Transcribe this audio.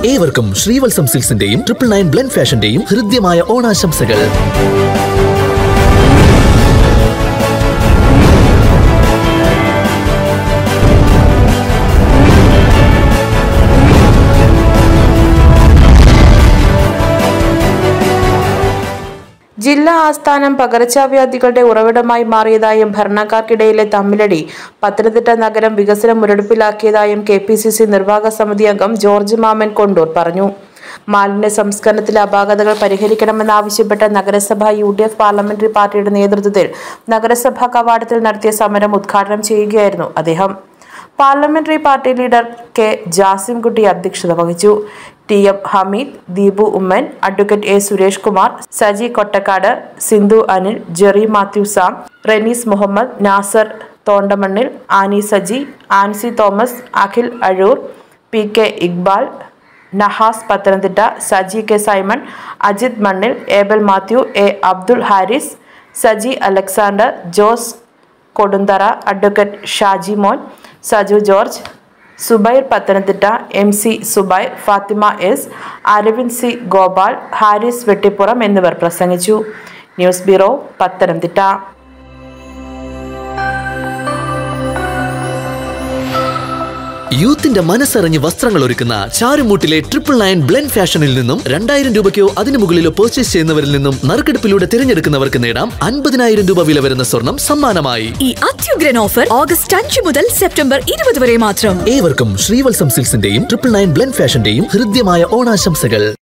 ഏവർക്കും ശ്രീവത്സം സിൽക്സിന്റെയും 999 ബ്ലെൻഡ് ഫാഷന്റെയും ഹൃദ്യമായ ഓണാശംസകൾ. ജില്ലാ ആസ്ഥാനം പകർച്ചവ്യാധികളുടെ ഉറവിടമായി മാറിയതായും ഭരണക്കാർക്കിടയിലെ തമ്മിലടി പത്തനംതിട്ട നഗരം വികസന മുരടിപ്പിലാക്കിയതായും KPCC നിർവാഹക സമിതി അംഗം ജോർജ് മാമൻ കൊണ്ടൂർ പറഞ്ഞു. മാലിന്യ സംസ്കരണത്തിലെ അപാകതകൾ പരിഹരിക്കണമെന്നാവശ്യപ്പെട്ട് നഗരസഭ UDF പാർലമെന്ററി പാർട്ടിയുടെ നേതൃത്വത്തിൽ നഗരസഭാ കവാടത്തിൽ നടത്തിയ സമരം ഉദ്ഘാടനം ചെയ്യുകയായിരുന്നു അദ്ദേഹം. Parliamentary party leader K. Jasimkutty അധ്യക്ഷത വഹിച്ചു. TM Hameed, Deepu Oommen, advocate A. Suresh Kumar, Saji Kottakkad, Sindhu Anil, Jerry Mathew Sam, Renees Muhammad, Nasar Thondamannil, Annie Saji, Ancy Thomas, Akhil Azhoor, PK Iqbal, Nahas Pathanamthitta, Saji K. Simon, Ajith Mannil, Abel Mathew, A. Abdul Haris, Saji Alexander, Jose Kodunthara, advocate Shaji Mon, Saju George, Subair Pathanamthitta, MC Subair, Fathima S, Aravind C Gopal, Haris Vettippuram എന്നിവർ പ്രസംഗിച്ചു. News bureau, Pathanamthitta. യൂത്തിന്റെ മനസ്സറിഞ്ഞ് വസ്ത്രങ്ങൾ ഒരുക്കുന്ന ചാരുമൂട്ടിലെ 999 ബ്ലെൻഡ് ഫാഷനിൽ നിന്നും 2000 രൂപയ്ക്കോ അതിനു മുകളിലോ പർച്ചേസ് ചെയ്യുന്നവരിൽ നിന്നും നറുക്കെടുപ്പിലൂടെ തിരഞ്ഞെടുക്കുന്നവർക്ക് നേടാം 50,000 രൂപ വില വരുന്ന സ്വർണം സമ്മാനമായി. ഈ അത്യുഗ്രൻ ഓഫർ ഓഗസ്റ്റ് 5 മുതൽ സെപ്റ്റംബർ 20 വരെ മാത്രം. ഏവർക്കും ശ്രീവത്സം സിൽക്സിന്റെയും 999 ബ്ലെൻഡ് ഫാഷന്റെയും ഹൃദ്യമായ ഓണാശംസകൾ.